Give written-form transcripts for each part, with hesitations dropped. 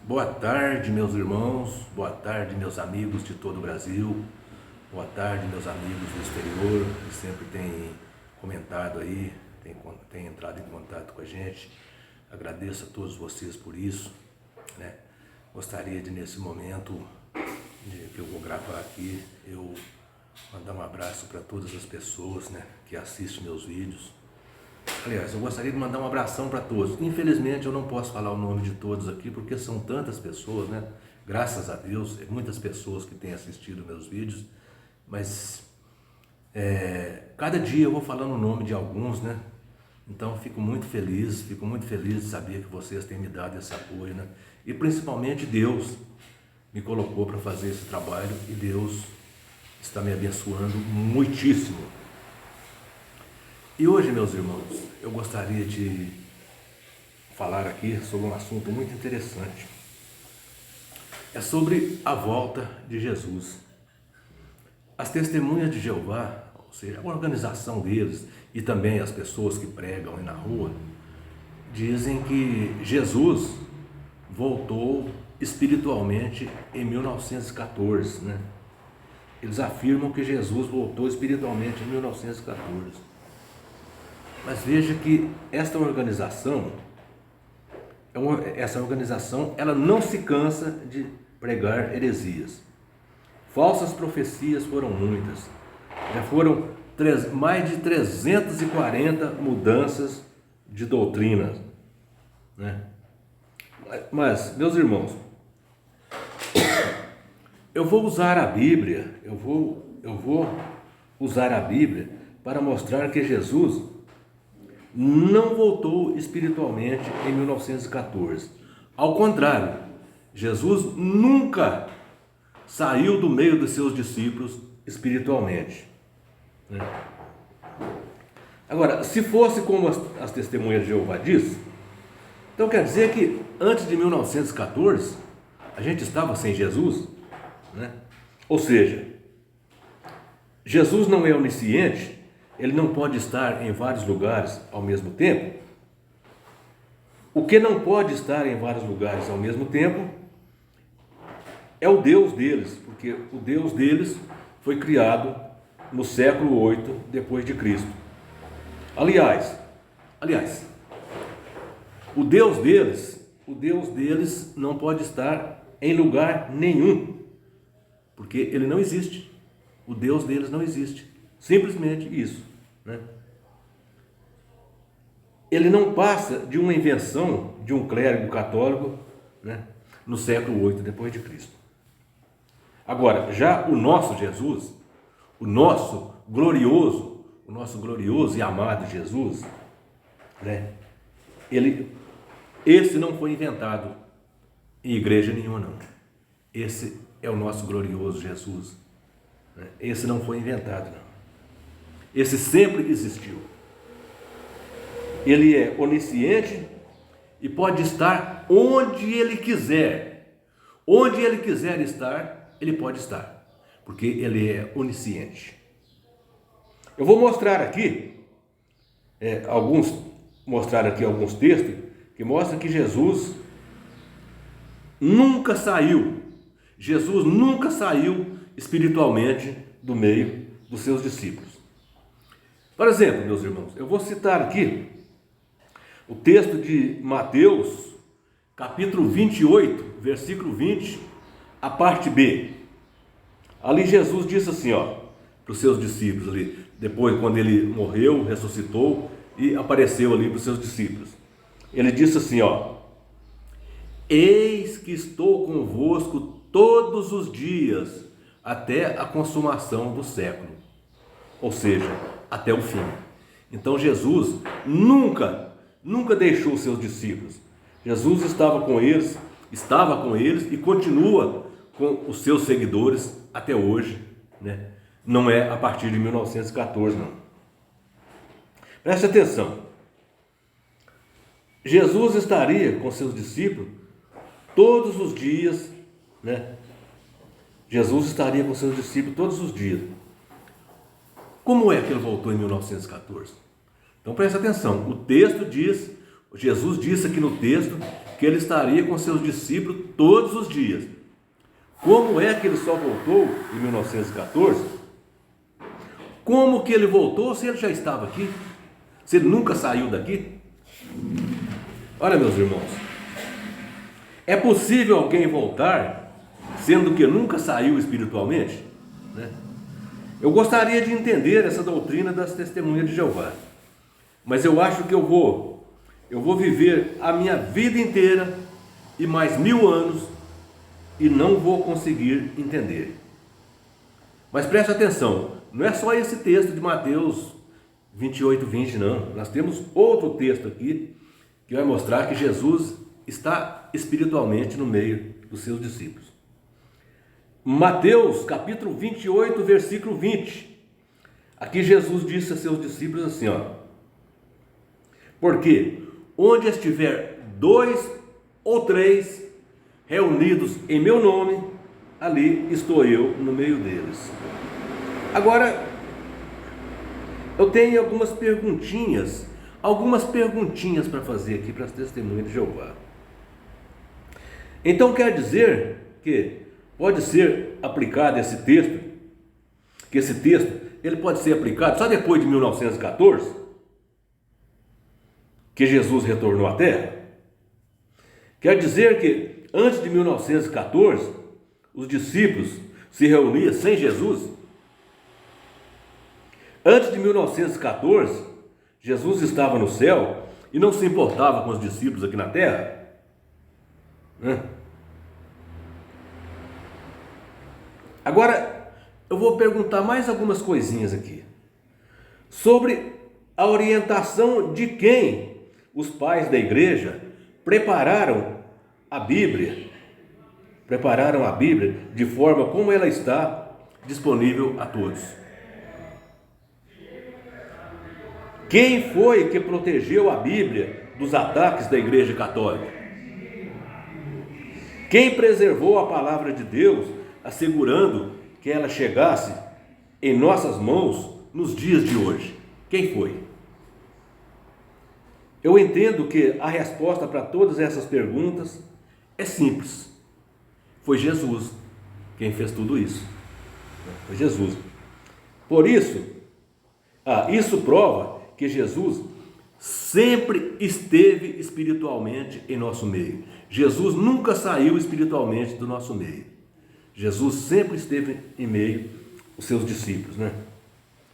Boa tarde, meus irmãos, boa tarde, meus amigos de todo o Brasil, boa tarde, meus amigos do exterior, que sempre têm comentado aí, têm entrado em contato com a gente. Agradeço a todos vocês por isso, né? Gostaria de, nesse momento que eu vou gravar aqui, eu mandar um abraço para todas as pessoas, né, que assistem meus vídeos. Aliás, eu gostaria de mandar um abração para todos. Infelizmente eu não posso falar o nome de todos aqui, porque são tantas pessoas, né? Graças a Deus, muitas pessoas que têm assistido meus vídeos, mas cada dia eu vou falando o nome de alguns, né? Então fico muito feliz de saber que vocês têm me dado esse apoio, né? E principalmente Deus me colocou para fazer esse trabalho e Deus está me abençoando muitíssimo. E hoje, meus irmãos, eu gostaria de falar aqui sobre um assunto muito interessante. É sobre a volta de Jesus. As testemunhas de Jeová, ou seja, a organização deles e também as pessoas que pregam aí na rua, dizem que Jesus voltou espiritualmente em 1914, né? Eles afirmam que Jesus voltou espiritualmente em 1914. Mas veja que essa organização, ela não se cansa de pregar heresias. Falsas profecias foram muitas. Já foram mais de 340 mudanças de doutrina, né? Mas, meus irmãos, eu vou usar a Bíblia, eu vou usar a Bíblia para mostrar que Jesus não voltou espiritualmente em 1914. Ao contrário, Jesus nunca saiu do meio dos seus discípulos espiritualmente. Agora, se fosse como as testemunhas de Jeová diz, então quer dizer que antes de 1914 a gente estava sem Jesus, né? Ou seja, Jesus não é onisciente. Ele não pode estar em vários lugares ao mesmo tempo. O que não pode estar em vários lugares ao mesmo tempo é o Deus deles, porque o Deus deles foi criado no século 8 depois de Cristo. Aliás, o Deus deles não pode estar em lugar nenhum, porque ele não existe. O Deus deles não existe. Simplesmente isso, né? Ele não passa de uma invenção de um clérigo católico, né, no século 8 depois de Cristo. Agora, já o nosso Jesus, o nosso glorioso e amado Jesus, né, esse não foi inventado em igreja nenhuma, não. Esse é o nosso glorioso Jesus, né? Esse não foi inventado, não. Esse sempre existiu. Ele é onisciente e pode estar onde ele quiser. Onde ele quiser estar, ele pode estar, porque ele é onisciente. Eu vou mostrar aqui alguns textos que mostram que Jesus nunca saiu espiritualmente do meio dos seus discípulos. Por exemplo, meus irmãos, eu vou citar aqui o texto de Mateus, capítulo 28, versículo 20, a parte B. Ali Jesus disse assim, para os seus discípulos ali, depois quando ele morreu, ressuscitou e apareceu ali para os seus discípulos. Ele disse assim, eis que estou convosco todos os dias, até a consumação do século. Ou seja, até o fim. Então Jesus nunca deixou os seus discípulos. Jesus estava com eles e continua com os seus seguidores até hoje, né? Não é a partir de 1914, não. Preste atenção. Jesus estaria com seus discípulos todos os dias, né? Jesus estaria com seus discípulos todos os dias. Como é que ele voltou em 1914? Então presta atenção, o texto diz, Jesus disse aqui no texto que ele estaria com seus discípulos todos os dias. Como é que ele só voltou em 1914? Como que ele voltou se ele já estava aqui? Se ele nunca saiu daqui? Olha, meus irmãos, é possível alguém voltar sendo que nunca saiu espiritualmente? Né? Eu gostaria de entender essa doutrina das testemunhas de Jeová, mas eu acho que eu vou viver a minha vida inteira e mais 1000 anos e não vou conseguir entender. Mas preste atenção, não é só esse texto de Mateus 28, 20, não. Nós temos outro texto aqui que vai mostrar que Jesus está espiritualmente no meio dos seus discípulos. Mateus capítulo 28, versículo 20. Aqui Jesus disse a seus discípulos assim, ó: porque onde estiver 2 ou 3 reunidos em meu nome, ali estou eu no meio deles. Agora, eu tenho algumas perguntinhas para fazer aqui para as testemunhas de Jeová. Então quer dizer que pode ser aplicado esse texto, que esse texto ele pode ser aplicado só depois de 1914, que Jesus retornou à Terra? Quer dizer que antes de 1914, os discípulos se reuniam sem Jesus? Antes de 1914, Jesus estava no céu e não se importava com os discípulos aqui na terra? Agora, eu vou perguntar mais algumas coisinhas aqui. Sobre a orientação de quem os pais da igreja prepararam a Bíblia de forma como ela está disponível a todos. Quem foi que protegeu a Bíblia dos ataques da Igreja Católica? Quem preservou a palavra de Deus, assegurando que ela chegasse em nossas mãos nos dias de hoje? Quem foi? Eu entendo que a resposta para todas essas perguntas é simples. Foi Jesus quem fez tudo isso. Foi Jesus. Por isso, isso prova que Jesus sempre esteve espiritualmente em nosso meio. Jesus nunca saiu espiritualmente do nosso meio. Jesus sempre esteve em meio aos seus discípulos, né?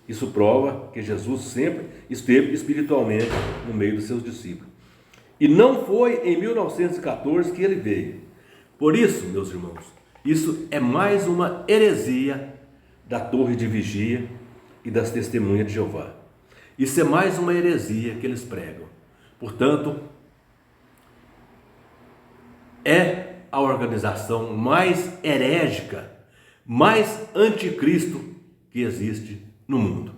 Isso prova que Jesus sempre esteve espiritualmente no meio dos seus discípulos. E não foi em 1914 que ele veio. Por isso, meus irmãos, isso é mais uma heresia da torre de vigia e das testemunhas de Jeová. Isso é mais uma heresia que eles pregam. Portanto, é a organização mais herégicas, mais anticristo que existe no mundo.